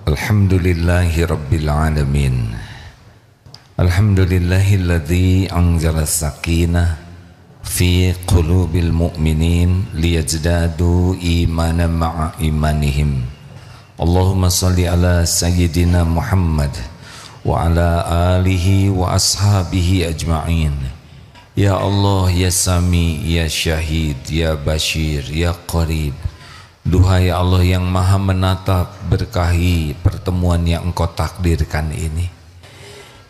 Alhamdulillahi Rabbil Alamin. Alhamdulillahilladzi anzala sakinah fi qulubil mu'minin liyazdadu imanan ma'a imanihim. Allahumma salli ala sayyidina Muhammad wa ala alihi wa ashabihi ajma'in. Ya Allah, ya Sami, ya Syahid, ya Bashir, ya Qarib. Duhai Allah yang maha menatap, berkahi pertemuan yang Engkau takdirkan ini.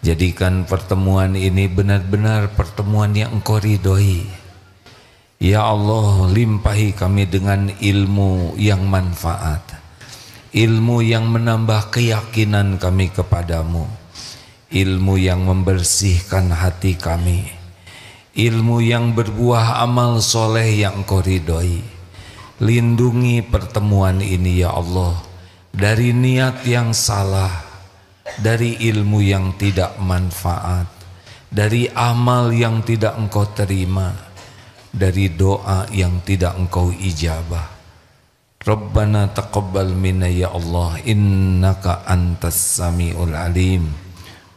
Jadikan pertemuan ini benar-benar pertemuan yang Engkau ridhoi. Ya Allah, limpahi kami dengan ilmu yang manfaat, ilmu yang menambah keyakinan kami kepadamu, ilmu yang membersihkan hati kami, ilmu yang berbuah amal soleh yang Engkau ridhoi. Lindungi pertemuan ini ya Allah dari niat yang salah, dari ilmu yang tidak manfaat, dari amal yang tidak Engkau terima, dari doa yang tidak Engkau ijabah. Rabbana taqabbal minna ya Allah, innaka antas samiul alim,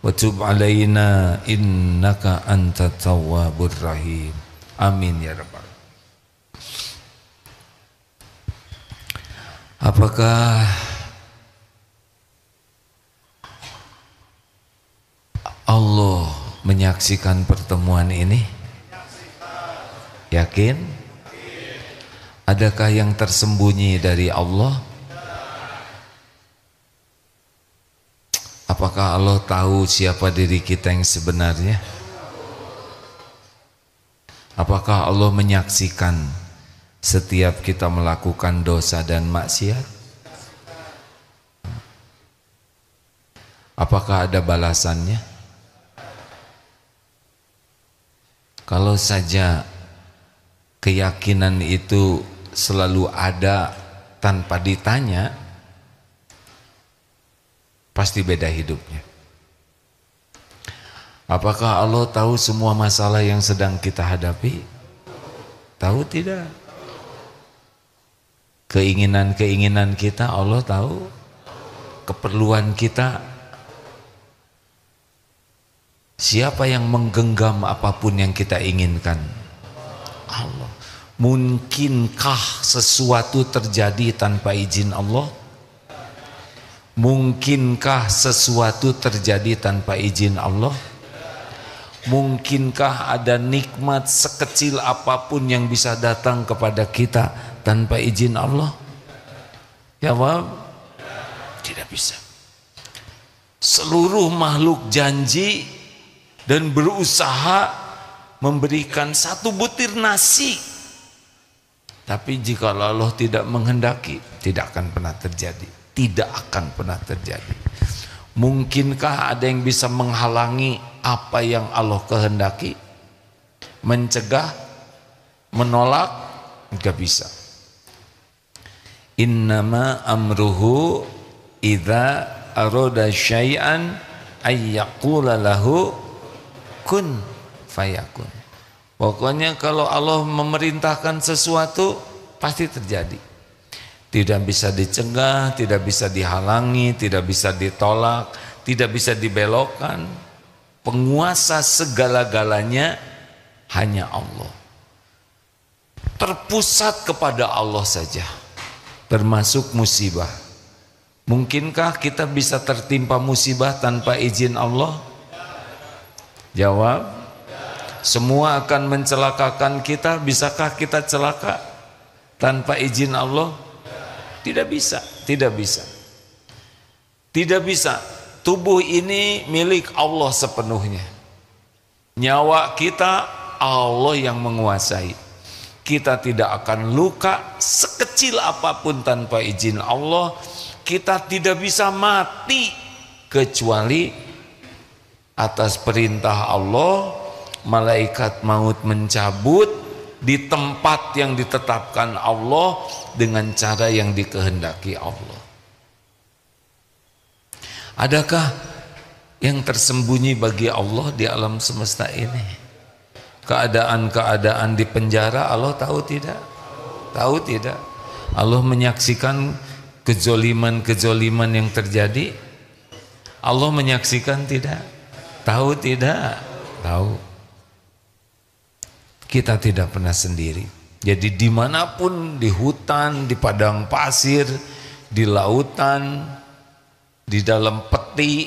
wa tub alaina innaka antat tawwabur rahim. Amin ya rabbal. Apakah Allah menyaksikan pertemuan ini? Yakin? Adakah yang tersembunyi dari Allah? Apakah Allah tahu siapa diri kita yang sebenarnya? Apakah Allah menyaksikan setiap kita melakukan dosa dan maksiat? Apakah ada balasannya? Kalau saja keyakinan itu selalu ada tanpa ditanya, pasti beda hidupnya. Apakah Allah tahu semua masalah yang sedang kita hadapi? Tahu tidak? Keinginan-keinginan kita Allah tahu, keperluan kita. Siapa yang menggenggam apapun yang kita inginkan? Allah. Mungkinkah sesuatu terjadi tanpa izin Allah? Mungkinkah sesuatu terjadi tanpa izin Allah? Mungkinkah ada nikmat sekecil apapun yang bisa datang kepada kita tanpa izin Allah? Jawab, tidak bisa. Seluruh makhluk janji dan berusaha memberikan satu butir nasi, tapi jika Allah tidak menghendaki, tidak akan pernah terjadi. Tidak akan pernah terjadi. Mungkinkah ada yang bisa menghalangi apa yang Allah kehendaki? Mencegah, menolak? Enggak bisa. Innama amruhu idza arada syai'an ayyaqula lahu kun fayakun. Pokoknya kalau Allah memerintahkan sesuatu pasti terjadi. Tidak bisa dicegah, tidak bisa dihalangi, tidak bisa ditolak, tidak bisa dibelokkan. Penguasa segala-galanya hanya Allah. Terpusat kepada Allah saja, termasuk musibah. Mungkinkah kita bisa tertimpa musibah tanpa izin Allah? Jawab, semua akan mencelakakan kita. Bisakah kita celaka tanpa izin Allah? Tidak bisa, tidak bisa. Tidak bisa. Tubuh ini milik Allah sepenuhnya. Nyawa kita Allah yang menguasai. Kita tidak akan luka sekecil apapun tanpa izin Allah. Kita tidak bisa mati kecuali atas perintah Allah. Malaikat maut mencabut di tempat yang ditetapkan Allah dengan cara yang dikehendaki Allah. Adakah yang tersembunyi bagi Allah di alam semesta ini? Keadaan-keadaan di penjara Allah tahu tidak? Tahu tidak? Allah menyaksikan kezoliman yang terjadi? Allah menyaksikan tidak? Tahu tidak? Tahu. Kita tidak pernah sendiri. Jadi dimanapun, di hutan, di padang pasir, di lautan, di dalam peti,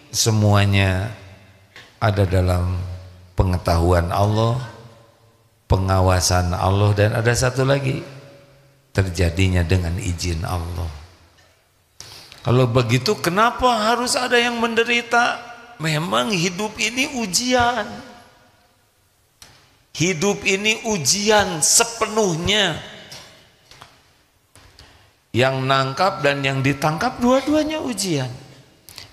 semuanya ada dalam pengetahuan Allah, pengawasan Allah, dan ada satu lagi, terjadinya dengan izin Allah. Kalau begitu kenapa harus ada yang menderita? Memang hidup ini ujian. Hidup ini ujian sepenuhnya. Yang nangkap dan yang ditangkap dua-duanya ujian.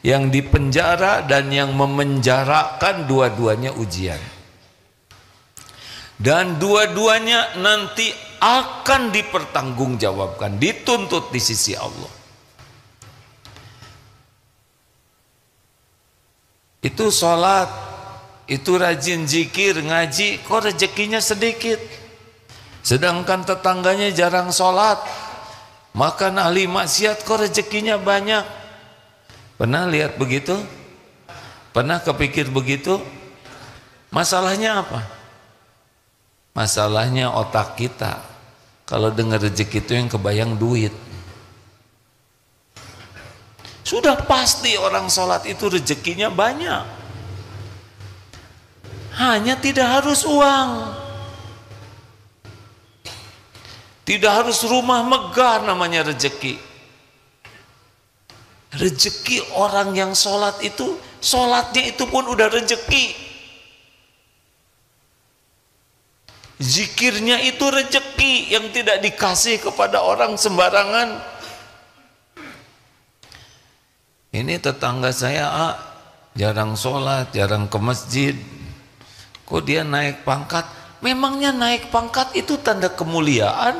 Yang dipenjara dan yang memenjarakan dua-duanya ujian. Dan dua-duanya nanti akan dipertanggungjawabkan, dituntut di sisi Allah. Itu sholat, itu rajin zikir, ngaji, kok rezekinya sedikit. Sedangkan tetangganya jarang sholat, makan ahli maksiat, kok rezekinya banyak. Pernah lihat begitu? Pernah kepikir begitu? Masalahnya apa? Masalahnya otak kita. Kalau dengar rezeki itu yang kebayang duit. Sudah pasti orang sholat itu rezekinya banyak. Hanya tidak harus uang. Tidak harus rumah megah namanya rezeki. Rezeki orang yang sholat itu, sholatnya itu pun udah rezeki. Zikirnya itu rezeki yang tidak dikasih kepada orang sembarangan. Ini tetangga saya jarang sholat, jarang ke masjid. Kok dia naik pangkat? Memangnya naik pangkat itu tanda kemuliaan?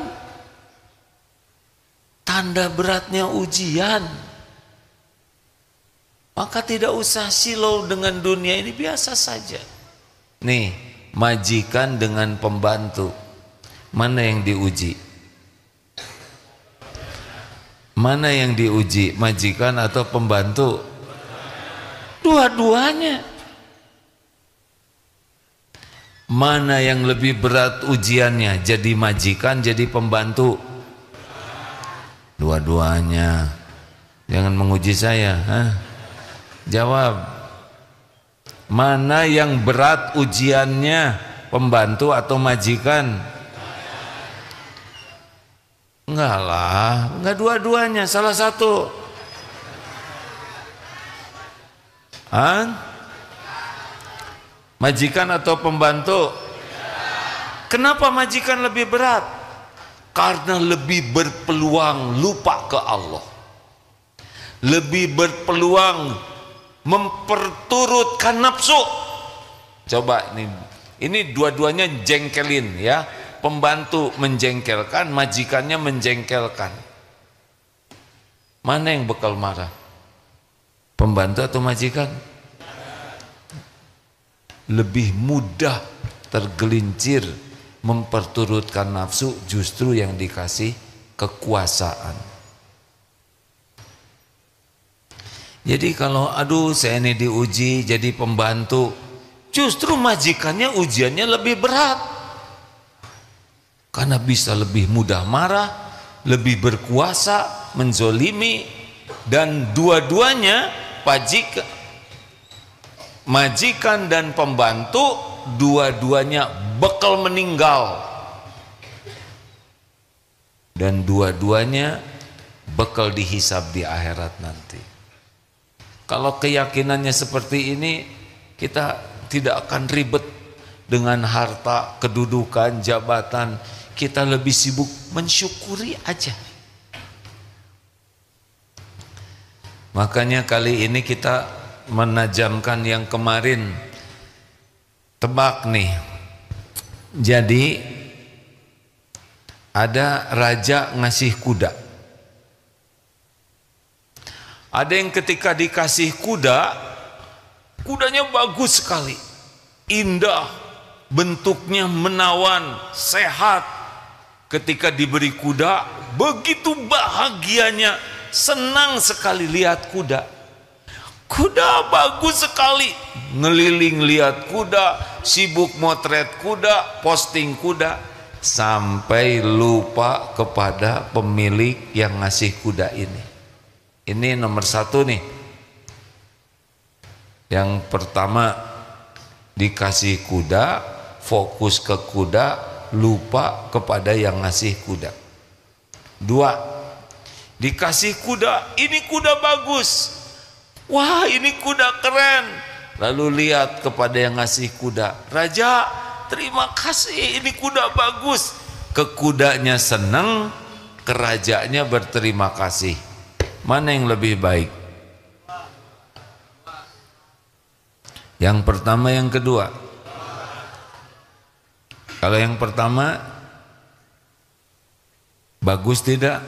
Tanda beratnya ujian. Maka tidak usah silau dengan dunia ini, biasa saja. Nih, majikan dengan pembantu, mana yang diuji? Mana yang diuji, majikan atau pembantu? Dua-duanya. Mana yang lebih berat ujiannya, jadi majikan, jadi pembantu? Dua-duanya. Jangan menguji saya, jawab. Mana yang berat ujiannya, pembantu atau majikan? Enggak lah, enggak dua-duanya, salah satu. Majikan atau pembantu? Kenapa majikan lebih berat? Karena lebih berpeluang lupa ke Allah. Lebih berpeluang memperturutkan nafsu. Coba ini dua-duanya jengkelin ya. Pembantu menjengkelkan, majikannya menjengkelkan. Mana yang bakal marah? Pembantu atau majikan? Lebih mudah tergelincir memperturutkan nafsu justru yang dikasih kekuasaan. Jadi kalau aduh saya ini diuji jadi pembantu, justru majikannya ujiannya lebih berat. Karena bisa lebih mudah marah, lebih berkuasa, menzolimi, dan dua-duanya majikan dan pembantu, dua-duanya bakal meninggal. Dan dua-duanya bakal dihisab di akhirat nanti. Kalau keyakinannya seperti ini, kita tidak akan ribet dengan harta, kedudukan, jabatan. Kita lebih sibuk mensyukuri aja. Makanya kali ini kita menajamkan yang kemarin. Tebak nih. Jadi ada raja ngasih kuda. Ada yang ketika dikasih kuda, kudanya bagus sekali, indah, bentuknya menawan, sehat. Ketika diberi kuda, begitu bahagianya, senang sekali lihat kuda. Kuda bagus sekali, ngeliling lihat kuda, sibuk motret kuda, posting kuda, sampai lupa kepada pemilik yang ngasih kuda ini. Ini nomor satu nih. Yang pertama, dikasih kuda, fokus ke kuda, lupa kepada yang ngasih kuda. Dua, dikasih kuda, ini kuda bagus, wah ini kuda keren, lalu lihat kepada yang ngasih kuda, raja terima kasih ini kuda bagus. Ke kudanya senang, ke rajanya berterima kasih. Mana yang lebih baik? Yang pertama, yang kedua? Kalau yang pertama bagus tidak?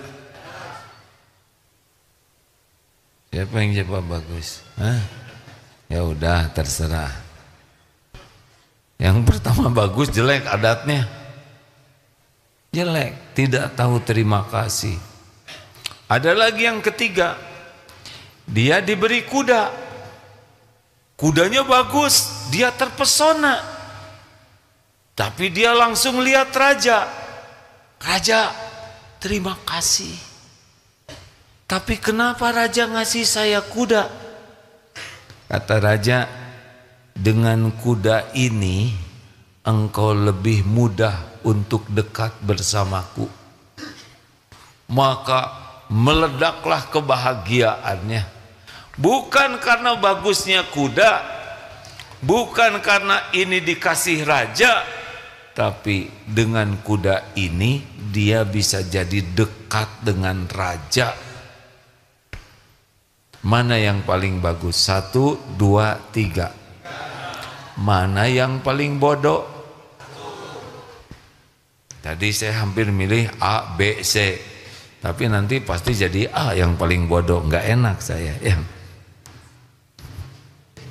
Siapa yang jawab bagus? Hah? Ya udah terserah. Yang pertama bagus, jelek adatnya. Jelek, tidak tahu terima kasih. Ada lagi yang ketiga, dia diberi kuda, kudanya bagus, dia terpesona, tapi dia langsung lihat raja. Raja, terima kasih, tapi kenapa raja ngasih saya kuda? Kata raja, dengan kuda ini engkau lebih mudah untuk dekat bersamaku. Maka meledaklah kebahagiaannya. Bukan karena bagusnya kuda, bukan karena ini dikasih raja, tapi dengan kuda ini dia bisa jadi dekat dengan raja. Mana yang paling bagus? 1, 2, 3. Mana yang paling bodoh? Tadi saya hampir milih A, B, C, tapi nanti pasti jadi A yang paling bodoh. Nggak enak saya ya.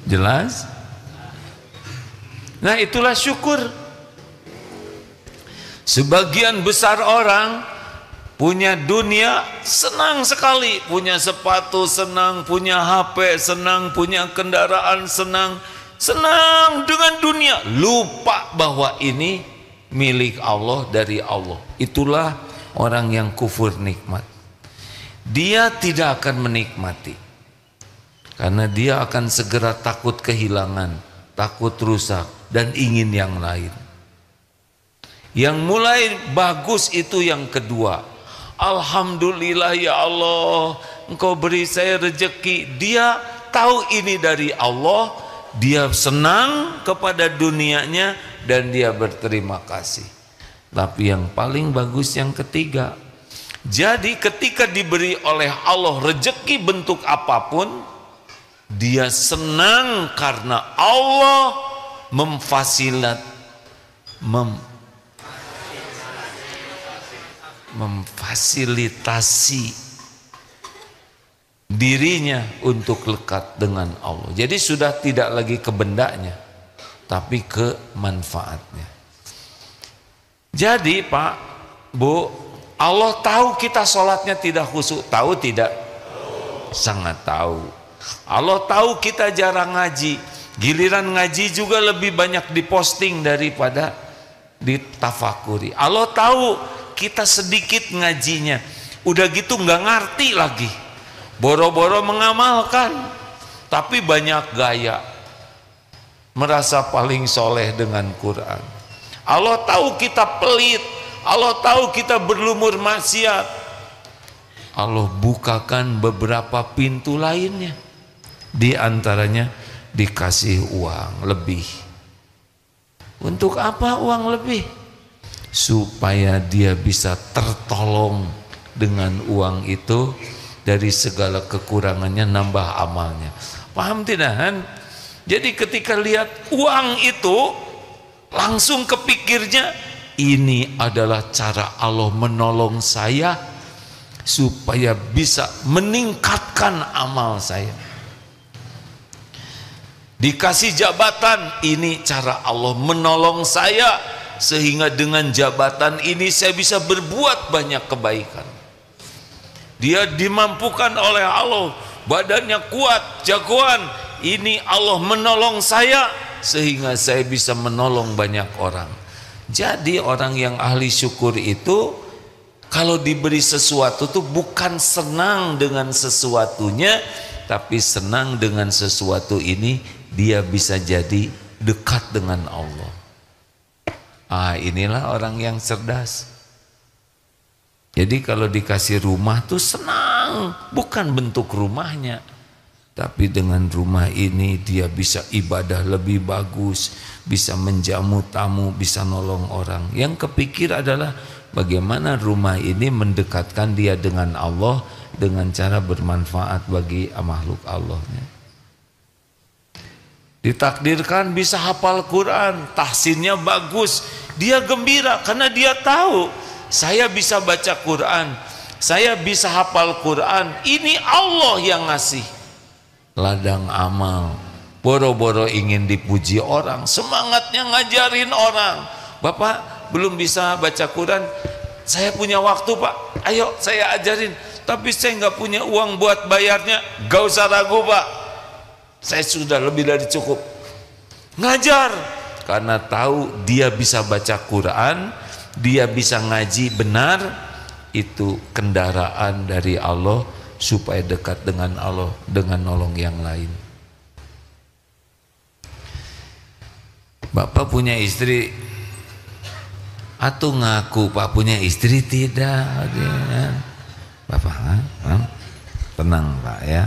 Jelas? Nah itulah syukur. Sebagian besar orang punya dunia senang sekali, punya sepatu senang, punya HP senang, punya kendaraan senang, senang dengan dunia, lupa bahwa ini milik Allah, dari Allah. Itulah orang yang kufur nikmat. Dia tidak akan menikmati, karena dia akan segera takut kehilangan, takut rusak, dan ingin yang lain. Yang mulai bagus itu yang kedua. Alhamdulillah ya Allah, engkau beri saya rezeki. Dia tahu ini dari Allah, dia senang kepada dunianya, dan dia berterima kasih. Tapi yang paling bagus yang ketiga. Jadi ketika diberi oleh Allah rezeki bentuk apapun, dia senang karena Allah memfasilitasi dirinya untuk lekat dengan Allah. Jadi sudah tidak lagi ke bendanya, tapi ke manfaatnya. Jadi Pak, Bu, Allah tahu kita sholatnya tidak khusyuk. Tahu tidak? Sangat tahu. Allah tahu kita jarang ngaji. Giliran ngaji juga lebih banyak diposting daripada ditafakuri. Allah tahu kita sedikit ngajinya. Udah gitu nggak ngerti lagi. Boro-boro mengamalkan, tapi banyak gaya. Merasa paling soleh dengan Quran. Allah tahu kita pelit, Allah tahu kita berlumur maksiat. Allah bukakan beberapa pintu lainnya. Di antaranya dikasih uang lebih. Untuk apa uang lebih? Supaya dia bisa tertolong dengan uang itu dari segala kekurangannya, nambah amalnya. Paham tidak kan? Jadi ketika lihat uang itu, langsung kepikirnya, ini adalah cara Allah menolong saya supaya bisa meningkatkan amal saya. Dikasih jabatan, ini cara Allah menolong saya sehingga dengan jabatan ini saya bisa berbuat banyak kebaikan. dia dimampukan oleh Allah, badannya kuat, jagoan. Ini Allah menolong saya sehingga saya bisa menolong banyak orang. Jadi orang yang ahli syukur itu kalau diberi sesuatu tuh bukan senang dengan sesuatunya, tapi senang dengan sesuatu ini dia bisa jadi dekat dengan Allah. Inilah orang yang cerdas. Jadi kalau dikasih rumah tuh senang, bukan bentuk rumahnya, tapi dengan rumah ini dia bisa ibadah lebih bagus, bisa menjamu tamu, bisa nolong orang. Yang kepikir adalah bagaimana rumah ini mendekatkan dia dengan Allah dengan cara bermanfaat bagi makhluk Allahnya. Ditakdirkan bisa hafal Quran, tahsinnya bagus, dia gembira karena dia tahu saya bisa baca Quran, saya bisa hafal Quran, ini Allah yang ngasih. Ladang amal, boro-boro ingin dipuji orang, semangatnya ngajarin orang. Bapak belum bisa baca Quran, saya punya waktu Pak, ayo saya ajarin, tapi saya nggak punya uang buat bayarnya. Gak usah ragu Pak, saya sudah lebih dari cukup. Ngajar karena tahu dia bisa baca Quran, dia bisa ngaji benar. Itu kendaraan dari Allah supaya dekat dengan Allah dengan nolong yang lain. Bapak punya istri atau ngaku Pak punya istri? Tidak. Bapak tenang Pak ya,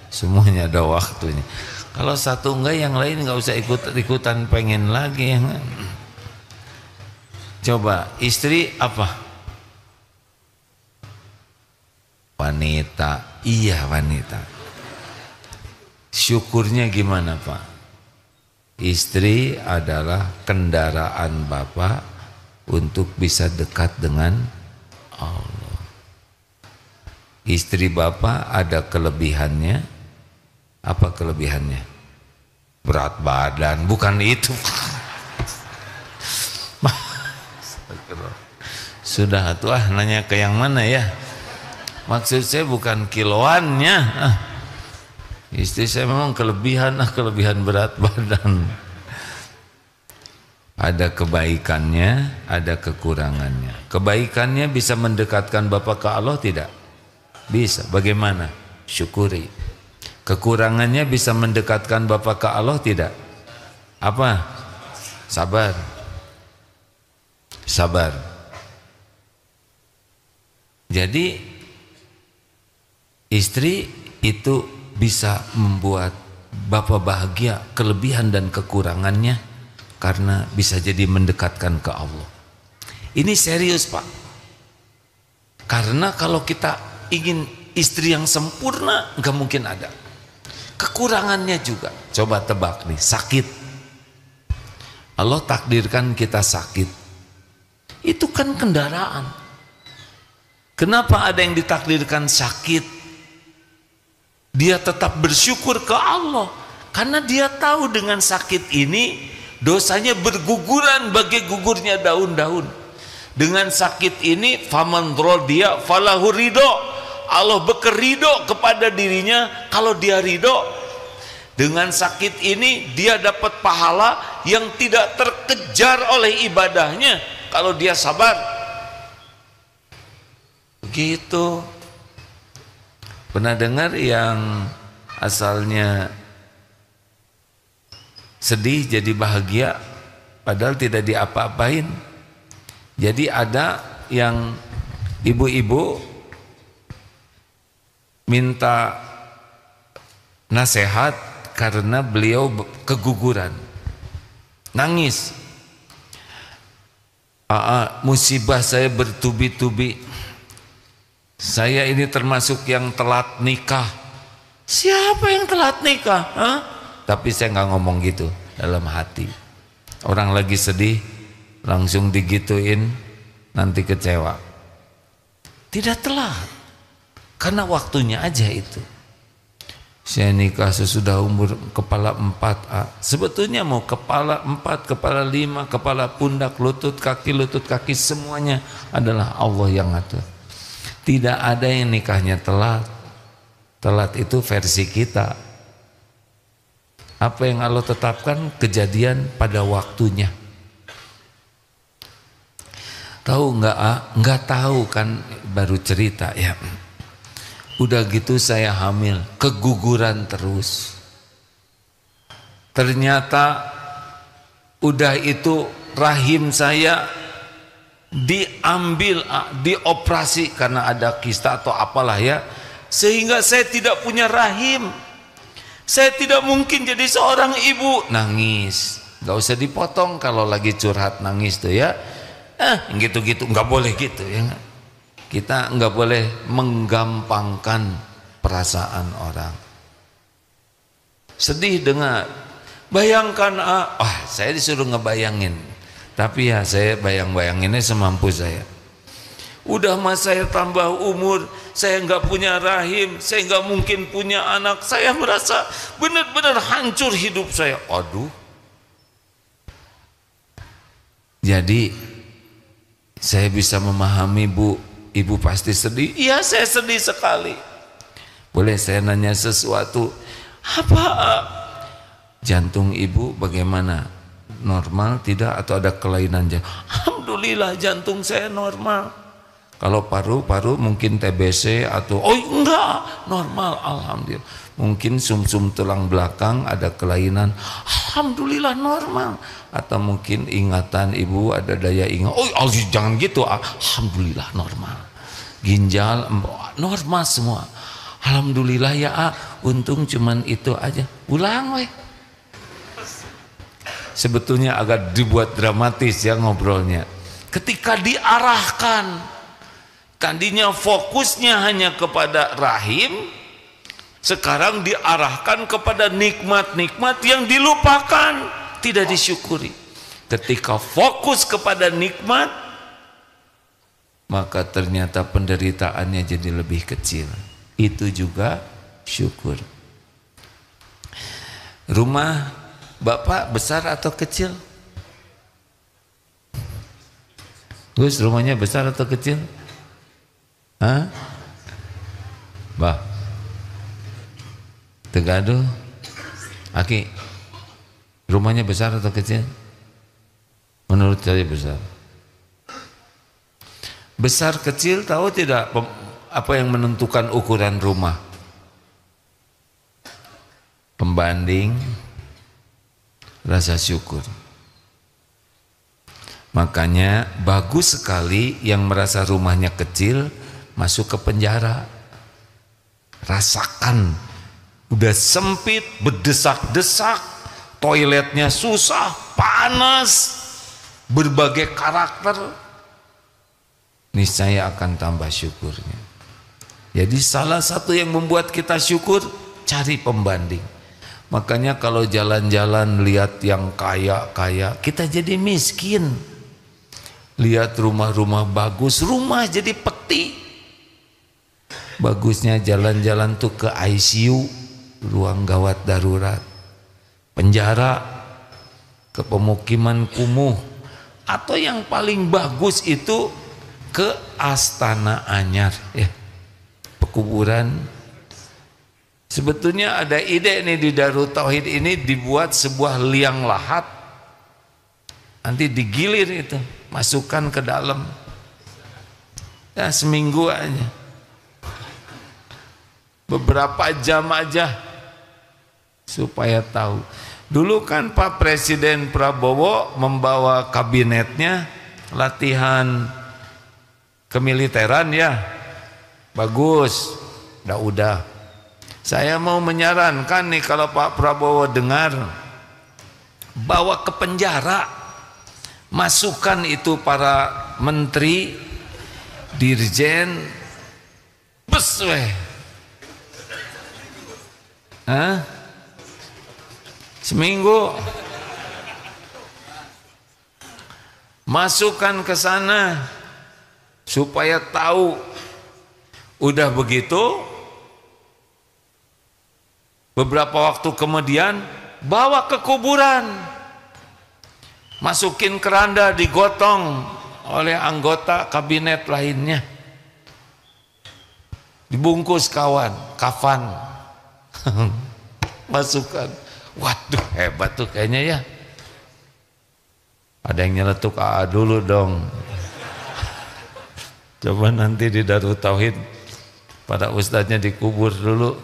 semuanya ada waktunya. Kalau satu enggak, yang lain enggak usah ikut-ikutan pengen lagi. Coba istri apa? Wanita. Iya wanita. Syukurnya gimana Pak? Istri adalah kendaraan Bapak untuk bisa dekat dengan Allah. Istri Bapak ada kelebihannya. Apa kelebihannya? Berat badan. Bukan itu. Sudah tua nanya ke yang mana ya? Maksud saya bukan kiloannya. Istri saya memang kelebihan berat badan. Ada kebaikannya, ada kekurangannya. Kebaikannya bisa mendekatkan Bapak ke Allah tidak? Bisa. Bagaimana? Syukuri. Kekurangannya bisa mendekatkan Bapak ke Allah tidak? Apa? Sabar. Sabar. Jadi istri itu bisa membuat Bapak bahagia, kelebihan dan kekurangannya, karena bisa jadi mendekatkan ke Allah. Ini serius Pak. Karena kalau kita ingin istri yang sempurna, nggak mungkin ada. Kekurangannya juga. Coba tebak nih, sakit. Allah takdirkan kita sakit. Itu kan kendaraan. Kenapa ada yang ditakdirkan sakit? Dia tetap bersyukur ke Allah karena dia tahu dengan sakit ini dosanya berguguran bagai gugurnya daun-daun. Dengan sakit ini faman radiya falahu ridho. Allah berkeridho kepada dirinya kalau dia ridho. Dengan sakit ini dia dapat pahala yang tidak terkejar oleh ibadahnya kalau dia sabar. Begitu. Pernah dengar yang asalnya sedih jadi bahagia padahal tidak diapa-apain? Jadi ada yang ibu-ibu minta nasihat karena beliau keguguran, nangis. Musibah saya bertubi-tubi. Saya ini termasuk yang telat nikah. Siapa yang telat nikah? Tapi saya nggak ngomong gitu dalam hati. Orang lagi sedih langsung digituin, nanti kecewa. Tidak telat, karena waktunya aja itu. Saya nikah sesudah umur kepala 4. Sebetulnya mau kepala 4, kepala 5, kepala pundak, lutut kaki, semuanya adalah Allah yang ngatur. Tidak ada yang nikahnya telat. Telat itu versi kita. Apa yang Allah tetapkan kejadian pada waktunya. Tahu nggak? Nggak tahu kan, baru cerita ya. Udah gitu saya hamil, keguguran terus. Ternyata udah itu rahim saya diambil, dioperasi karena ada kista atau apalah ya, sehingga saya tidak punya rahim. Saya tidak mungkin jadi seorang ibu. Nangis, gak usah dipotong kalau lagi curhat nangis tuh ya. Gitu-gitu nggak boleh gitu ya. Kita nggak boleh menggampangkan perasaan orang. Sedih dengar, bayangkan saya disuruh ngebayangin. Tapi ya saya bayang-bayanginnya semampu saya. Udah mas saya tambah umur, saya nggak punya rahim, saya nggak mungkin punya anak. Saya merasa benar-benar hancur hidup saya. Aduh. Jadi saya bisa memahami Bu, Ibu pasti sedih. Iya saya sedih sekali. Boleh saya nanya sesuatu? Apa? Jantung Ibu bagaimana? Normal tidak atau ada kelainan jantung? Alhamdulillah jantung saya normal. Kalau paru-paru mungkin TBC atau enggak, normal alhamdulillah. Mungkin sumsum tulang belakang ada kelainan, alhamdulillah normal. Atau mungkin ingatan Ibu ada daya ingat, jangan gitu, alhamdulillah normal. Ginjal normal semua, alhamdulillah ya untung cuman itu aja. Ulang weh. Sebetulnya agak dibuat dramatis ya ngobrolnya. Ketika diarahkan, tadinya fokusnya hanya kepada rahim, sekarang diarahkan kepada nikmat-nikmat yang dilupakan, tidak disyukuri. Ketika fokus kepada nikmat, maka ternyata penderitaannya jadi lebih kecil. Itu juga syukur. Rumah Bapak besar atau kecil? Gus, rumahnya besar atau kecil? Bah, Tegaduh, Aki, rumahnya besar atau kecil? Menurut saya besar. Besar kecil tahu tidak apa yang menentukan ukuran rumah? Pembanding rasa syukur. Makanya bagus sekali yang merasa rumahnya kecil masuk ke penjara. Rasakan udah sempit, berdesak-desak, toiletnya susah, panas, berbagai karakter, niscaya akan tambah syukurnya. Jadi salah satu yang membuat kita syukur, cari pembanding. Makanya kalau jalan-jalan lihat yang kaya-kaya, kita jadi miskin. Lihat rumah-rumah bagus, rumah jadi peti. Bagusnya jalan-jalan tuh ke ICU, ruang gawat darurat, penjara, ke pemukiman kumuh, atau yang paling bagus itu ke Astana Anyar, ya, pekuburan. Sebetulnya ada ide nih di Darut Tauhid ini dibuat sebuah liang lahat, nanti digilir itu, masukkan ke dalam, ya seminggu aja, beberapa jam aja, supaya tahu. Dulu kan Pak Presiden Prabowo membawa kabinetnya latihan kemiliteran ya, bagus, udah. Saya mau menyarankan nih kalau Pak Prabowo dengar, bawa ke penjara, masukkan itu para menteri, dirjen, seminggu, masukkan ke sana supaya tahu. Udah begitu, beberapa waktu kemudian bawa ke kuburan, masukin keranda, digotong oleh anggota kabinet lainnya. dibungkus kawan, kafan. Masukkan. Waduh, hebat tuh kayaknya ya. Ada yang nyeletuk AA dulu dong. Coba nanti di Darut Tauhid pada ustadznya dikubur dulu.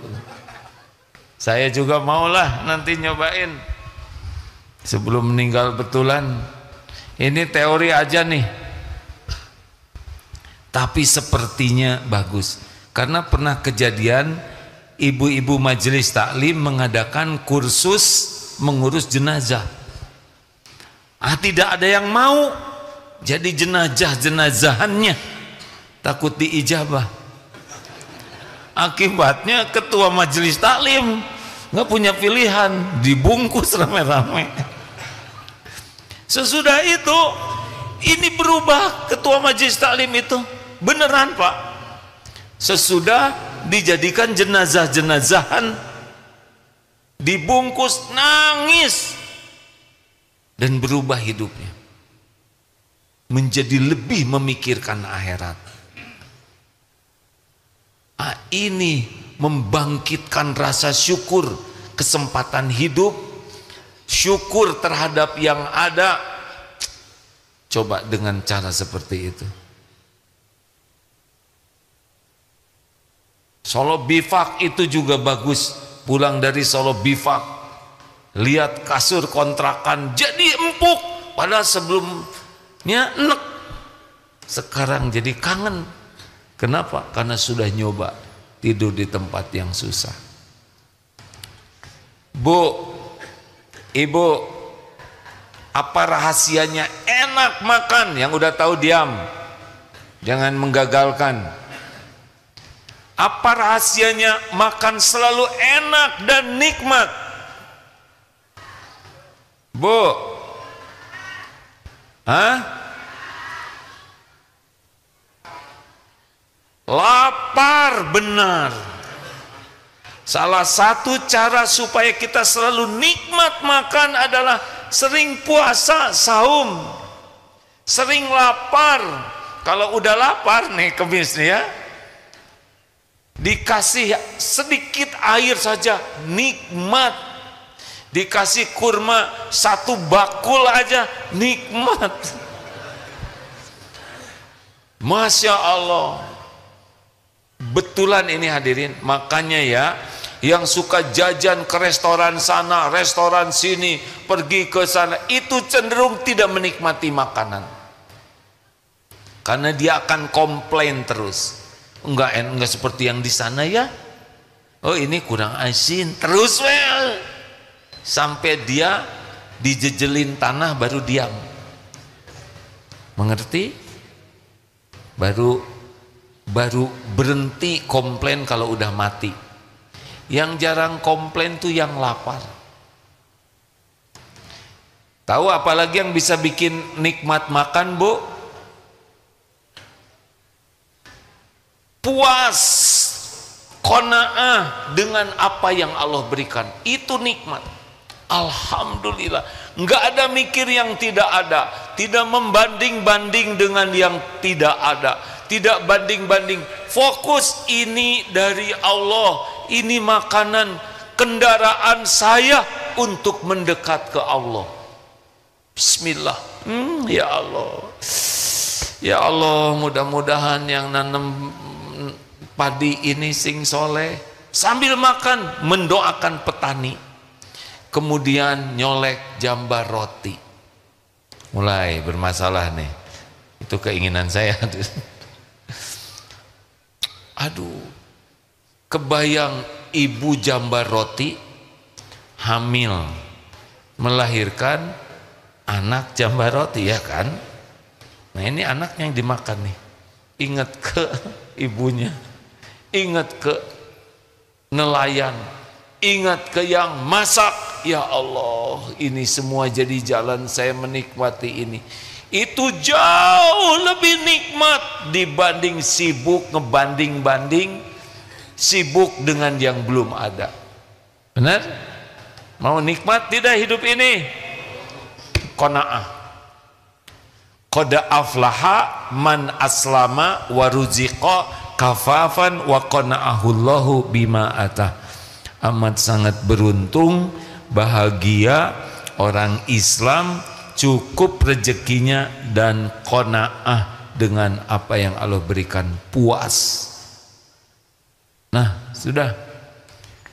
Saya juga maulah nanti nyobain sebelum meninggal betulan. Ini teori aja nih, tapi sepertinya bagus karena pernah kejadian ibu-ibu majelis taklim mengadakan kursus mengurus jenazah. Tidak ada yang mau jadi jenazah-jenazahannya, takut diijabah. Akibatnya ketua majelis taklim nggak punya pilihan, dibungkus rame-rame. Sesudah itu ini berubah, ketua majelis taklim itu beneran Pak. Sesudah dijadikan jenazah-jenazahan, dibungkus, nangis, dan berubah hidupnya menjadi lebih memikirkan akhirat. Ini membangkitkan rasa syukur, kesempatan hidup, syukur terhadap yang ada. Coba dengan cara seperti itu. Solo bifak itu juga bagus. Pulang dari Solo bifak, lihat kasur kontrakan jadi empuk, padahal sebelumnya enek, sekarang jadi kangen. Kenapa? Karena sudah nyoba tidur di tempat yang susah. Bu, ibu, apa rahasianya enak makan? Yang udah tahu diam, jangan menggagalkan. Apa rahasianya makan selalu enak dan nikmat? Bu, lapar, benar. Salah satu cara supaya kita selalu nikmat makan adalah sering puasa, saum, sering lapar. Kalau udah lapar nih kemis nih ya, dikasih sedikit air saja nikmat, dikasih kurma satu bakul aja nikmat. Masya Allah. Betulan ini hadirin, makanya ya yang suka jajan ke restoran sana, restoran sini, pergi ke sana, itu cenderung tidak menikmati makanan. Karena dia akan komplain terus. Enggak seperti yang di sana ya. Oh ini kurang asin, terus well. Sampai dia dijejelin tanah baru diam. Mengerti? Baru berhenti komplain kalau udah mati. Yang jarang komplain tuh yang lapar. Tahu apalagi yang bisa bikin nikmat makan, Bu? Puas, qanaah dengan apa yang Allah berikan, itu nikmat. Alhamdulillah, nggak ada mikir yang tidak ada, tidak membanding-banding dengan yang tidak ada, tidak banding-banding. Fokus, ini dari Allah, ini makanan, kendaraan saya untuk mendekat ke Allah. Bismillah. Ya Allah, ya Allah, mudah-mudahan yang nanam padi ini sing soleh, sambil makan mendoakan petani, kemudian nyolek jambar roti. Mulai bermasalah nih, itu keinginan saya. Aduh, kebayang ibu jambar roti hamil, melahirkan anak jambar roti, ya kan? Nah ini anaknya yang dimakan nih, ingat ke ibunya, ingat ke nelayan, ingat ke yang masak. Ya Allah, ini semua jadi jalan saya menikmati ini. Itu jauh lebih nikmat dibanding sibuk ngebanding-banding, sibuk dengan yang belum ada. Benar? Mau nikmat tidak hidup ini? Qanaah. Qad aflaha man aslama wa ruziqa kafafan wa qana'ahullahu bima atah. Amat sangat beruntung, bahagia orang Islam cukup rezekinya dan qanaah dengan apa yang Allah berikan, puas. Nah, sudah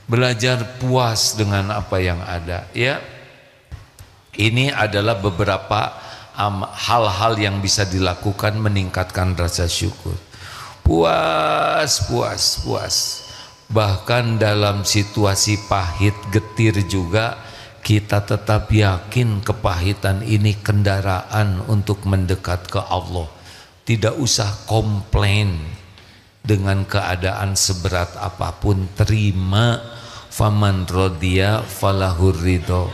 belajar puas dengan apa yang ada, ya. Ini adalah beberapa hal-hal yang bisa dilakukan meningkatkan rasa syukur. Puas. Bahkan dalam situasi pahit getir juga kita tetap yakin kepahitan ini kendaraan untuk mendekat ke Allah. Tidak usah komplain dengan keadaan seberat apapun, terima. Faman rodiya falahur ridho.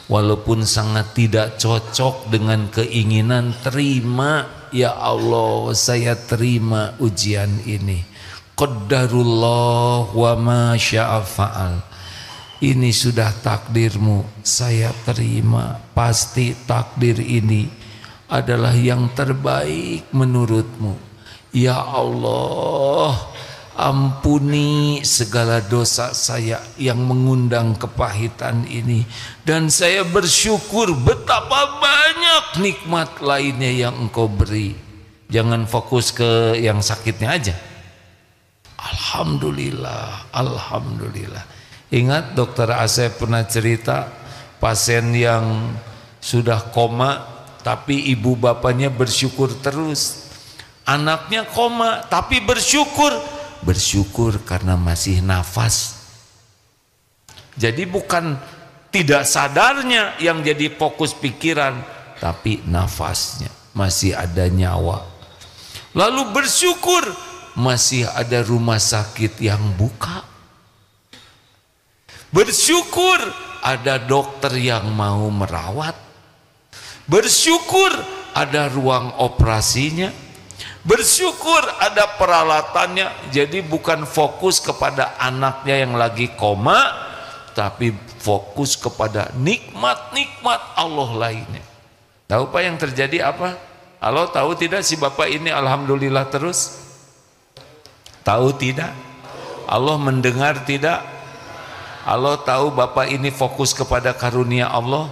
Walaupun sangat tidak cocok dengan keinginan, terima. Ya Allah, saya terima ujian ini. Qaddarullah wa ma syaa fa'al. Ini sudah takdirmu, saya terima. Pasti takdir ini adalah yang terbaik menurutmu. Ya Allah, ampuni segala dosa saya yang mengundang kepahitan ini, dan saya bersyukur betapa banyak nikmat lainnya yang Engkau beri. Jangan fokus ke yang sakitnya aja. Alhamdulillah, alhamdulillah. Ingat dokter Asep pernah cerita pasien yang sudah koma tapi ibu bapaknya bersyukur terus. Anaknya koma tapi bersyukur karena masih nafas. Jadi bukan tidak sadarnya yang jadi fokus pikiran, tapi nafasnya masih ada nyawa. Lalu bersyukur masih ada rumah sakit yang buka. Bersyukur ada dokter yang mau merawat. Bersyukur ada ruang operasinya. Bersyukur ada peralatannya. Jadi bukan fokus kepada anaknya yang lagi koma, tapi fokus kepada nikmat-nikmat Allah lainnya. Tahu Pak yang terjadi apa? Halo, tahu tidak si bapak ini alhamdulillah terus? Tahu tidak? Allah mendengar tidak? Allah tahu bapak ini fokus kepada karunia Allah.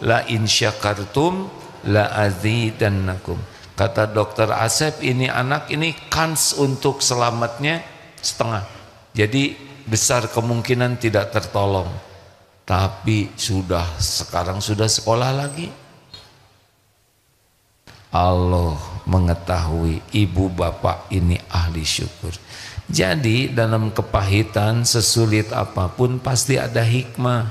La in syakartum la azidannakum. Kata dokter Asep, ini anak ini kans untuk selamatnya setengah. Jadi besar kemungkinan tidak tertolong. Tapi sekarang sudah sekolah lagi. Allah mengetahui ibu bapak ini ahli syukur. Jadi dalam kepahitan sesulit apapun pasti ada hikmah.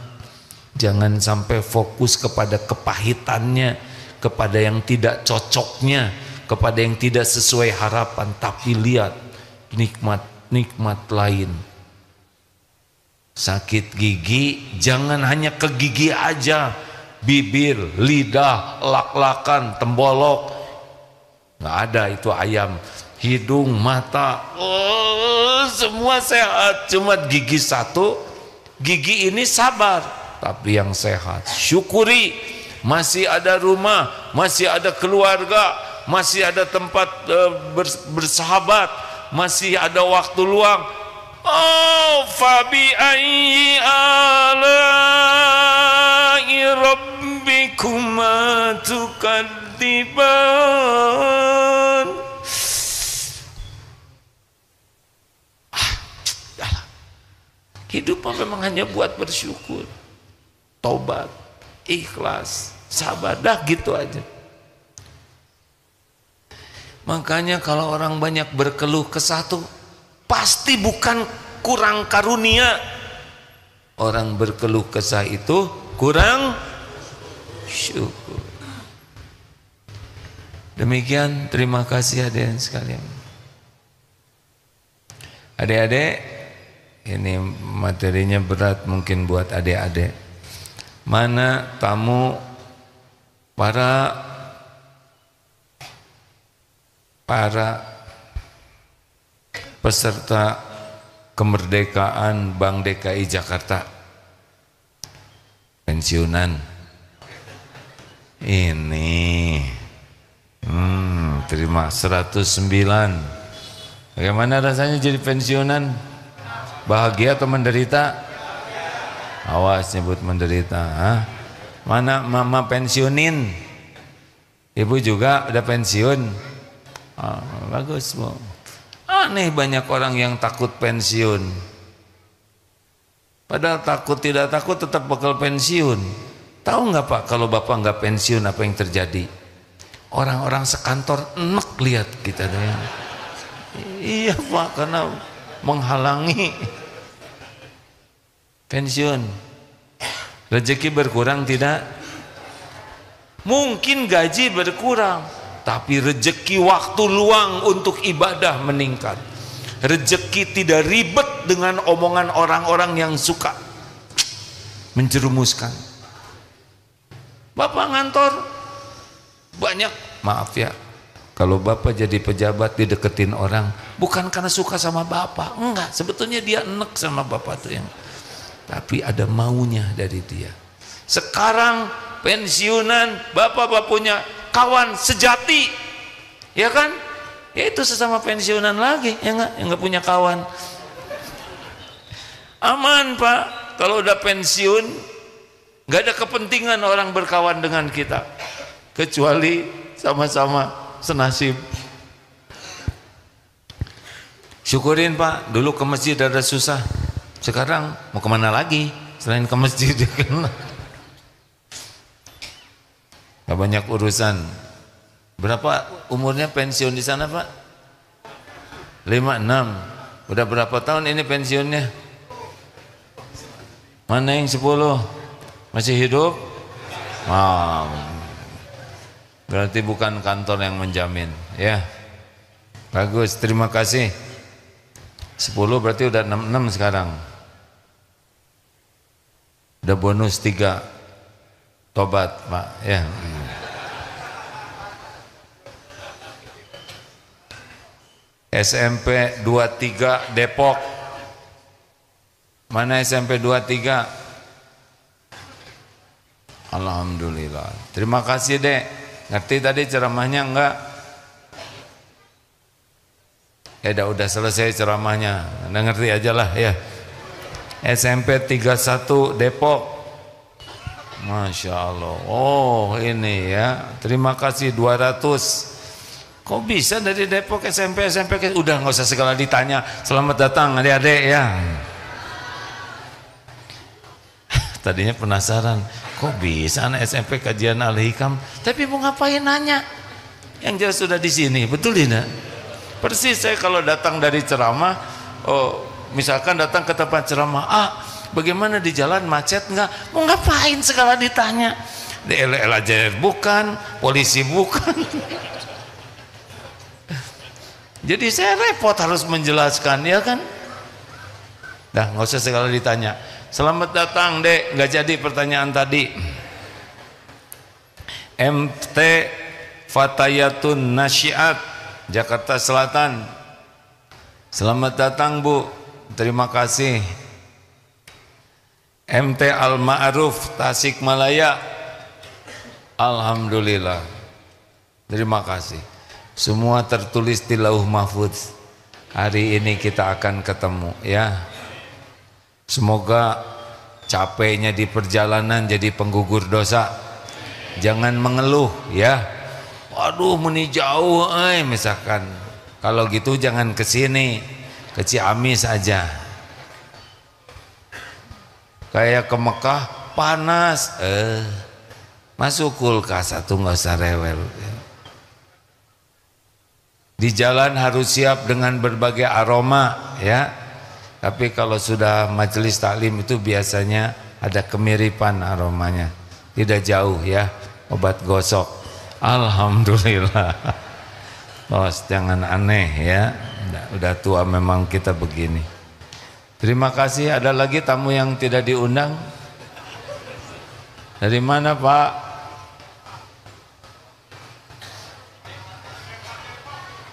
Jangan sampai fokus kepada kepahitannya, kepada yang tidak cocoknya, kepada yang tidak sesuai harapan, tapi lihat nikmat-nikmat lain. Sakit gigi jangan hanya ke gigi aja, bibir, lidah, lak-lakan, tembolok, nggak ada itu ayam. Hidung, mata, semua sehat, cuma gigi satu. Gigi ini sabar, tapi yang sehat syukuri. Masih ada rumah, masih ada keluarga, masih ada tempat bersahabat, masih ada waktu luang. Oh, fabi ayyi ala'i rabbikuma tukadziban. Hidup memang hanya buat bersyukur, taubat, ikhlas, sabar, dah gitu aja. Makanya kalau orang banyak berkeluh kesah tuh pasti bukan kurang karunia. Orang berkeluh kesah itu kurang syukur. Demikian, terima kasih hadirin sekalian. Adik-adik, ini materinya berat mungkin buat adik-adik. Mana tamu para peserta kemerdekaan Bank DKI Jakarta pensiunan ini terima 109 Bagaimana rasanya jadi pensiunan? Bahagia atau menderita? Awas nyebut menderita. Hah? Mana mama pensiunin? Ibu juga udah pensiun. Oh, bagus Bu. Aneh banyak orang yang takut pensiun. Padahal takut tidak takut tetap bakal pensiun. Tahu nggak Pak, kalau Bapak nggak pensiun apa yang terjadi? Orang-orang sekantor enek lihat kita deh. Iya Pak, karena menghalangi pensiun. Rezeki berkurang tidak? Mungkin gaji berkurang, tapi rezeki waktu luang untuk ibadah meningkat. Rezeki tidak ribet dengan omongan orang-orang yang suka menjerumuskan. Bapak ngantor banyak, maaf ya, kalau Bapak jadi pejabat dideketin orang bukan karena suka sama Bapak, enggak, sebetulnya dia enek sama Bapak tuh yang, tapi ada maunya dari dia. Sekarang pensiunan Bapak punya kawan sejati, ya kan? Ya itu sesama pensiunan lagi, ya enggak? Yang enggak punya kawan aman Pak. Kalau udah pensiun nggak ada kepentingan orang berkawan dengan kita kecuali sama-sama senasib. Syukurin Pak, dulu ke masjid ada susah, sekarang mau kemana lagi selain ke masjid? Gak banyak urusan. Berapa umurnya pensiun di sana Pak? 56. Udah berapa tahun ini pensiunnya? Mana yang 10? Masih hidup? Wow. Berarti bukan kantor yang menjamin, ya. Bagus, terima kasih. 10 berarti udah 66 sekarang. Udah bonus 3. Tobat, Pak, ya. SMP 23 Depok. Mana SMP 23? Alhamdulillah. Terima kasih Dek. Ngerti tadi ceramahnya enggak? Udah selesai ceramahnya. Anda ngerti aja lah ya. SMP 31 Depok. Masya Allah. Oh ini ya. Terima kasih 200. Kok bisa dari Depok SMP udah nggak usah segala ditanya. Selamat datang adik-adik ya. Tadinya penasaran, kok bisa anak SMP kajian Al-Hikam, tapi mau ngapain nanya? Yang jelas sudah di sini, betul tidak? Persis saya kalau datang dari ceramah, misalkan datang ke tempat ceramah, bagaimana di jalan macet nggak? Mau ngapain segala ditanya? DLL aja bukan, polisi bukan. Jadi saya repot harus menjelaskan, ya kan? Dah nggak usah segala ditanya. Selamat datang Dek, nggak jadi pertanyaan tadi. MT Fatayatun Nasyiat Jakarta Selatan. Selamat datang Bu, terima kasih. MT Al-Ma'ruf Tasikmalaya. Alhamdulillah. Terima kasih. Semua tertulis di Lauh Mahfudz. Hari ini kita akan ketemu ya. Semoga capeknya di perjalanan jadi penggugur dosa. Jangan mengeluh ya. Waduh meni jauh misalkan. Kalau gitu jangan ke sini, ke Ciamis aja. Kayak ke Mekah panas, masuk kulkas atau nggak usah rewel. Di jalan harus siap dengan berbagai aroma ya. Tapi kalau sudah majelis taklim itu biasanya ada kemiripan aromanya. Tidak jauh ya, obat gosok. Alhamdulillah. Bos jangan aneh ya. Udah tua memang kita begini. Terima kasih. Ada lagi tamu yang tidak diundang? Dari mana Pak?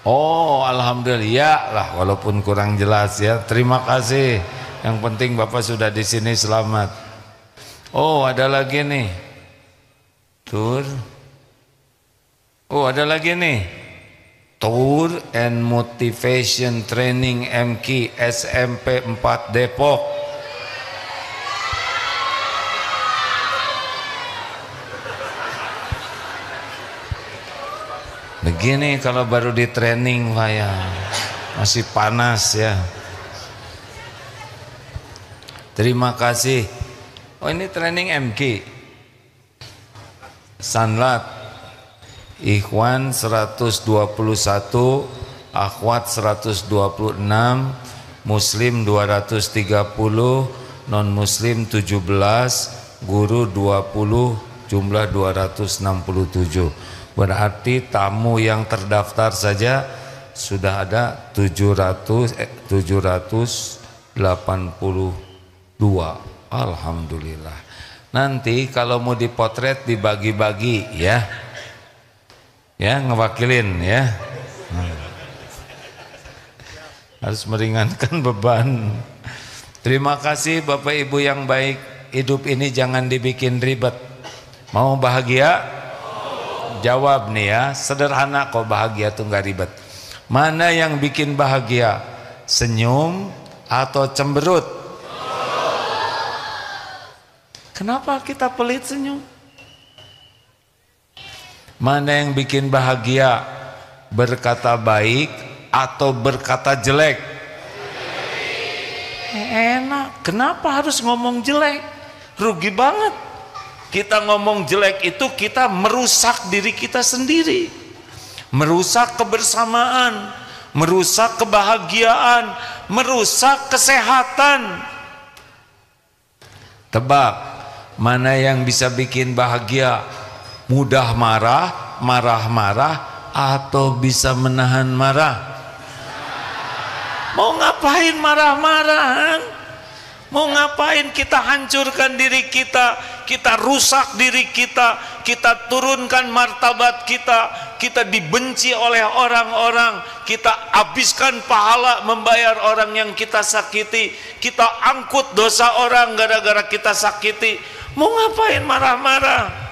Oh alhamdulillah ya lah, walaupun kurang jelas ya. Terima kasih. Yang penting Bapak sudah di sini selamat. Oh ada lagi nih. Tur. Oh ada lagi nih. Tour and Motivation Training MK SMP 4 Depok. Begini kalau baru di training Pak ya, masih panas ya. Terima kasih. Oh ini training MK Sanlat Ikhwan 121, Akhwat 126, Muslim 230, non Muslim 17, Guru 20, jumlah 267. Berarti tamu yang terdaftar saja sudah ada 782. Alhamdulillah. Nanti kalau mau dipotret dibagi-bagi ya. Ya, ngewakilin ya. Harus meringankan beban. Terima kasih Bapak Ibu yang baik. Hidup ini jangan dibikin ribet. Mau bahagia? Jawab nih ya. Sederhana kok, bahagia tuh nggak ribet. Mana yang bikin bahagia? Senyum atau cemberut? Kenapa kita pelit senyum? Mana yang bikin bahagia? Berkata baik atau berkata jelek? Enak. Kenapa harus ngomong jelek? Rugi banget. Kita ngomong jelek itu kita merusak diri kita sendiri, merusak kebersamaan, merusak kebahagiaan, merusak kesehatan. Tebak, mana yang bisa bikin bahagia? Mudah marah, marah-marah, atau bisa menahan marah? Mau ngapain marah-marahan? Mau ngapain kita hancurkan diri kita, kita rusak diri kita, kita turunkan martabat kita, kita dibenci oleh orang-orang, kita habiskan pahala membayar orang yang kita sakiti, kita angkut dosa orang gara-gara kita sakiti. Mau ngapain marah-marah?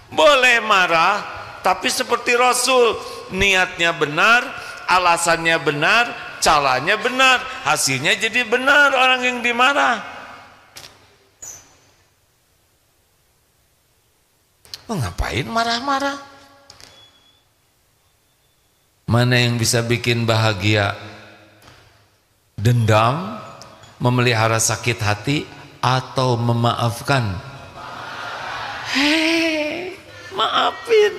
Boleh marah, tapi seperti Rasul, niatnya benar, alasannya benar, caranya benar, hasilnya jadi benar orang yang dimarah. Oh, ngapain marah-marah? Mana yang bisa bikin bahagia? Dendam, memelihara sakit hati, atau memaafkan? Hei, maafin.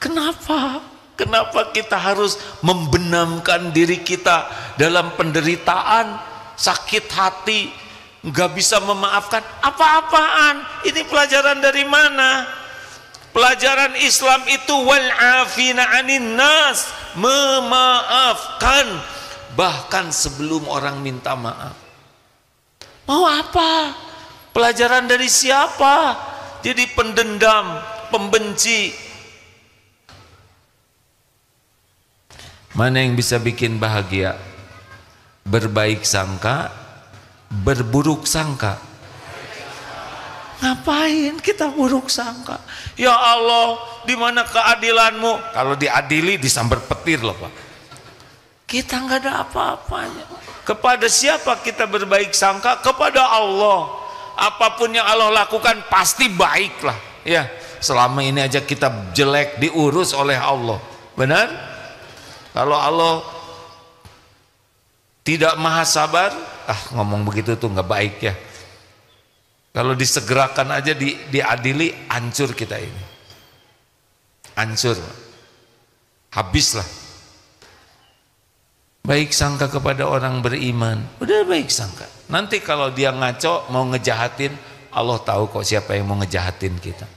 Kenapa? Kenapa kita harus membenamkan diri kita dalam penderitaan, sakit hati, nggak bisa memaafkan? Apa-apaan? Ini pelajaran dari mana? Pelajaran Islam itu wal afina 'anin nas, memaafkan bahkan sebelum orang minta maaf. Mau apa? Pelajaran dari siapa? Jadi pendendam, pembenci. Mana yang bisa bikin bahagia? Berbaik sangka, berburuk sangka. Ngapain kita buruk sangka? Ya Allah, di mana keadilanmu? Kalau diadili disambar petir loh Pak. Kita nggak ada apa-apanya. Kepada siapa kita berbaik sangka? Kepada Allah. Apapun yang Allah lakukan pasti baik lah. Ya, selama ini aja kita jelek diurus oleh Allah. Benar? Kalau Allah tidak maha sabar, ngomong begitu tuh nggak baik ya. Kalau disegerakan aja diadili, hancur kita ini. Hancur. Habislah. Baik sangka kepada orang beriman. Udah baik sangka. Nanti kalau dia ngaco mau ngejahatin, Allah tahu kok siapa yang mau ngejahatin kita.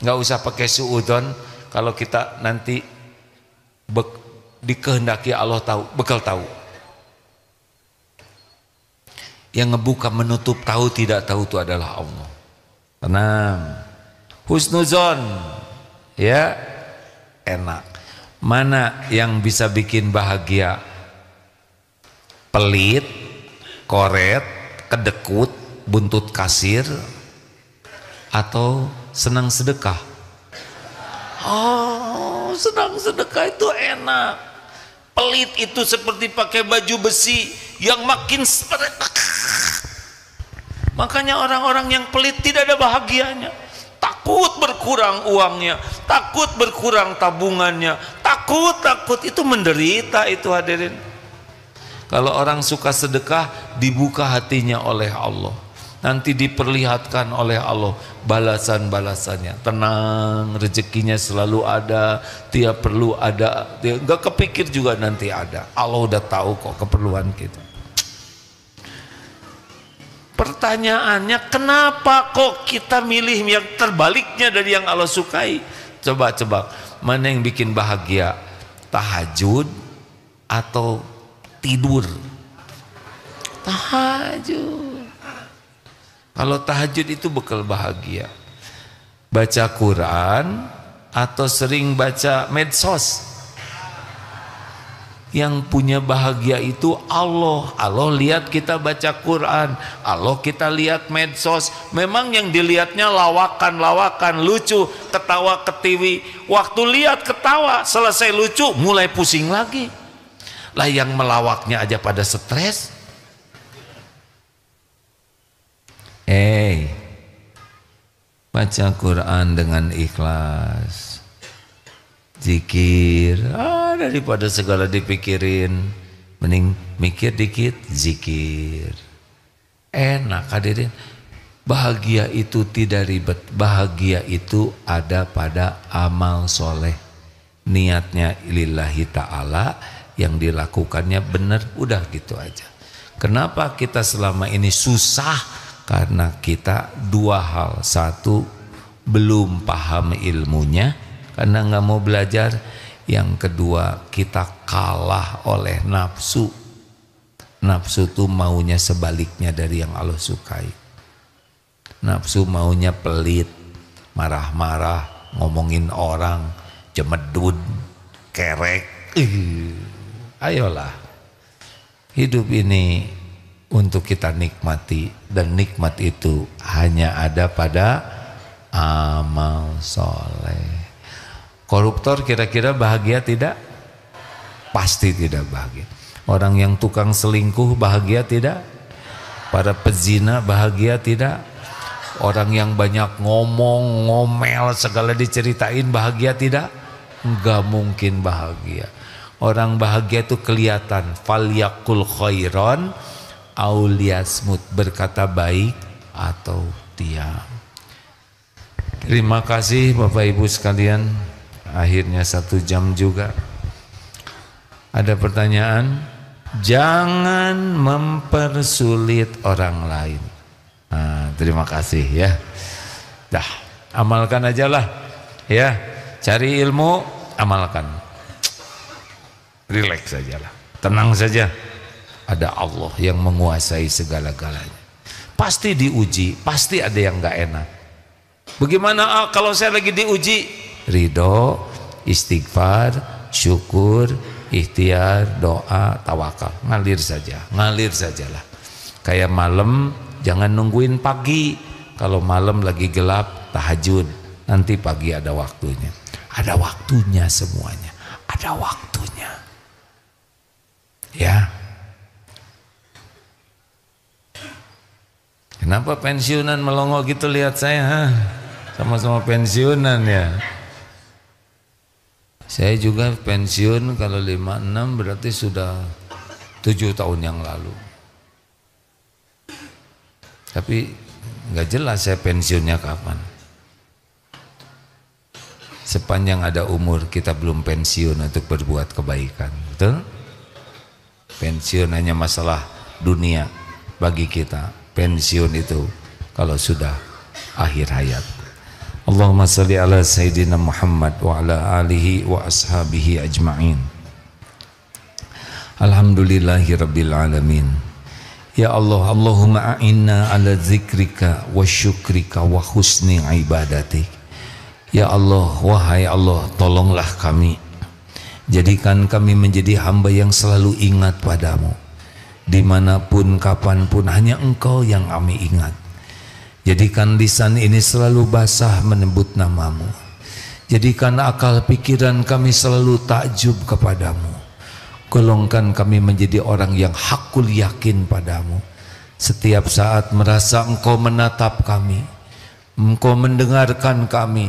Nggak usah pakai suudzon. Kalau kita nanti dikehendaki Allah tahu, bekal tahu. Yang ngebuka menutup tahu tidak tahu itu adalah Allah. Tenang, husnuzon, ya enak. Mana yang bisa bikin bahagia? Pelit, koret, kedekut, buntut kasir, atau senang sedekah? Oh, senang sedekah itu enak. Pelit itu seperti pakai baju besi yang makin makanya orang-orang yang pelit tidak ada bahagianya. Takut berkurang uangnya, takut berkurang tabungannya, takut itu menderita itu hadirin. Kalau orang suka sedekah, dibuka hatinya oleh Allah, nanti diperlihatkan oleh Allah balasan-balasannya. Tenang, rezekinya selalu ada, tiap perlu ada, dia nggak kepikir juga nanti ada. Allah udah tahu kok keperluan kita. Pertanyaannya, kenapa kok kita milih yang terbaliknya dari yang Allah sukai? Coba mana yang bikin bahagia, tahajud atau tidur? Tahajud. Kalau tahajud itu bekal bahagia. Baca Quran atau sering baca medsos? Yang punya bahagia itu Allah. Allah lihat kita baca Quran, Allah kita lihat medsos. Memang yang dilihatnya lawakan-lawakan, lucu, ketawa ketiwi. Waktu lihat ketawa, selesai lucu, mulai pusing lagi. Lah yang melawaknya aja pada stres. Baca Quran dengan ikhlas, zikir, daripada segala dipikirin, mending mikir dikit, zikir. Enak hadirin. Bahagia itu tidak ribet, bahagia itu ada pada amal soleh. Niatnya lillahi ta'ala, yang dilakukannya benar, udah gitu aja. Kenapa kita selama ini susah? Karena kita dua hal. Satu, belum paham ilmunya karena nggak mau belajar. Yang kedua, kita kalah oleh nafsu. Nafsu itu maunya sebaliknya dari yang Allah sukai. Nafsu maunya pelit, marah-marah, ngomongin orang, cemedut, kerek. Ayolah, hidup ini untuk kita nikmati, dan nikmat itu hanya ada pada amal soleh. Koruptor kira-kira bahagia tidak? Pasti tidak bahagia. Orang yang tukang selingkuh bahagia tidak? Para pezina bahagia tidak? Orang yang banyak ngomong, ngomel, segala diceritain bahagia tidak? Enggak mungkin bahagia. Orang bahagia itu kelihatan. Falyakul khairon auliyasmut, berkata baik atau diam. Terima kasih Bapak Ibu sekalian. Akhirnya 1 jam juga. Ada pertanyaan? Jangan mempersulit orang lain. Terima kasih ya. Dah, amalkan aja lah ya. Cari ilmu, amalkan. Relax saja lah, tenang saja. Ada Allah yang menguasai segala-galanya. Pasti diuji, pasti ada yang gak enak. Bagaimana kalau saya lagi diuji? Ridho, istighfar, syukur, ikhtiar, doa, tawakal. Ngalir sajalah. Kayak malam, jangan nungguin pagi. Kalau malam lagi gelap, tahajud. Nanti pagi ada waktunya. Ada waktunya semuanya. Ada waktunya. Ya. Kenapa pensiunan melongo gitu lihat saya? Sama-sama pensiunan ya. Saya juga pensiun kalau 56 berarti sudah 7 tahun yang lalu. Tapi nggak jelas saya pensiunnya kapan. Sepanjang ada umur kita belum pensiun untuk berbuat kebaikan, betul? Pensiun hanya masalah dunia bagi kita. Pensiun itu kalau sudah akhir hayat. Allahumma salli ala Sayyidina Muhammad wa ala alihi wa ashabihi ajma'in. Alhamdulillahi Rabbil Alamin. Ya Allah, Allahumma a'inna ala zikrika wa syukrika wa husni ibadatik. Ya Allah, wahai Allah, tolonglah kami. Jadikan kami menjadi hamba yang selalu ingat padamu. Dimanapun, kapanpun, hanya Engkau yang kami ingat. Jadikan lisan ini selalu basah menyebut namamu. Jadikan akal pikiran kami selalu takjub kepadamu. Golongkan kami menjadi orang yang hakul yakin padamu. Setiap saat merasa engkau menatap kami, engkau mendengarkan kami.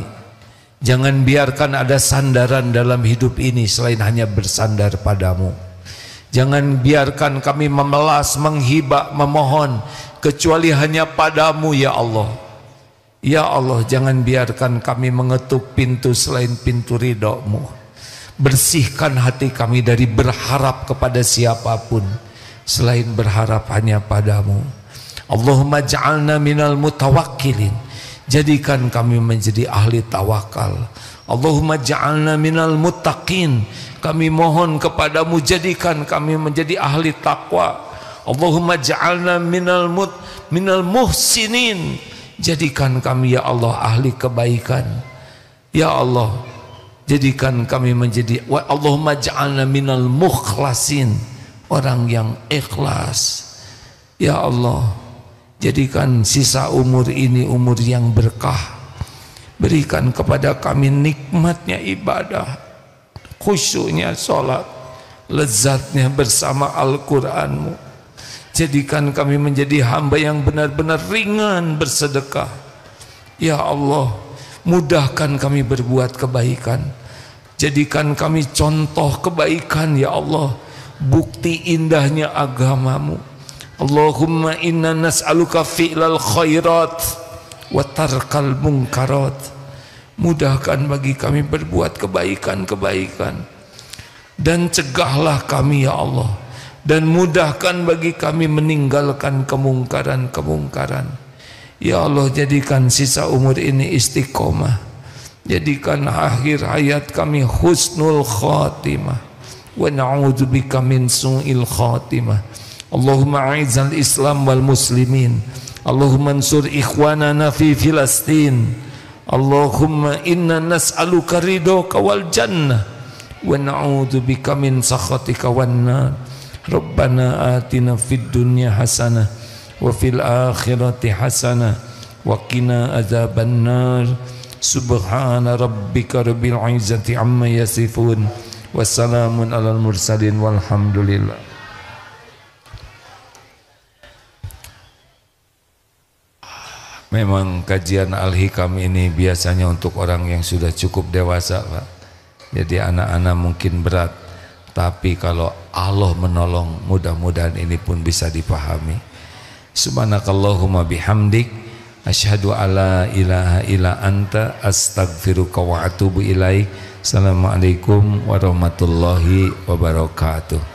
Jangan biarkan ada sandaran dalam hidup ini selain hanya bersandar padamu. Jangan biarkan kami memelas, menghibah, memohon kecuali hanya padamu ya Allah. Ya Allah, jangan biarkan kami mengetuk pintu selain pintu ridho-Mu. Bersihkan hati kami dari berharap kepada siapapun selain berharap hanya padamu. Allahumma ja'alna minal mutawakkilin. Jadikan kami menjadi ahli tawakal. Allahumma ja'alna minal muttaqin. Kami mohon kepadamu, jadikan kami menjadi ahli takwa. Allahumma ja'alna minal muhsinin. Jadikan kami ya Allah ahli kebaikan. Ya Allah, jadikan kami menjadi Allahumma ja'alna minal mukhlasin, orang yang ikhlas. Ya Allah, jadikan sisa umur ini umur yang berkah. Berikan kepada kami nikmatnya ibadah, khusyuknya sholat, lezatnya bersama Al-Quranmu. Jadikan kami menjadi hamba yang benar-benar ringan bersedekah. Ya Allah, mudahkan kami berbuat kebaikan. Jadikan kami contoh kebaikan ya Allah, bukti indahnya agamamu. Allahumma inna nas'aluka fi'lal khairat wa tarkal munkarat. Mudahkan bagi kami berbuat kebaikan-kebaikan, dan cegahlah kami ya Allah, dan mudahkan bagi kami meninggalkan kemungkaran-kemungkaran. Ya Allah, jadikan sisa umur ini istiqomah. Jadikan akhir hayat kami husnul khatimah. Wa na'udzubika min su'il khatimah. Allahumma a'izzal Islam wal muslimin. Allahumma ansur ikhwanana fi Filastin. Allahumma inna nas'aluka ridhoka wal jannah wa na'udzubika min sakhatika wan nar. Rabbana atina fid dunya hasanah wa fil akhirati hasanah wa qina adzabannar. Subhana rabbika rabbil izzati amma yasifun. Wassalamun alal mursalin walhamdulillah. Memang kajian Al-Hikam ini biasanya untuk orang yang sudah cukup dewasa, Pak. Jadi anak-anak mungkin berat, tapi kalau Allah menolong, mudah-mudahan ini pun bisa dipahami. Subhanakallahumma bihamdik, asyhadu alla ilaha illa anta, astaghfiruka wa atubu ilaik. Assalamualaikum warahmatullahi wabarakatuh.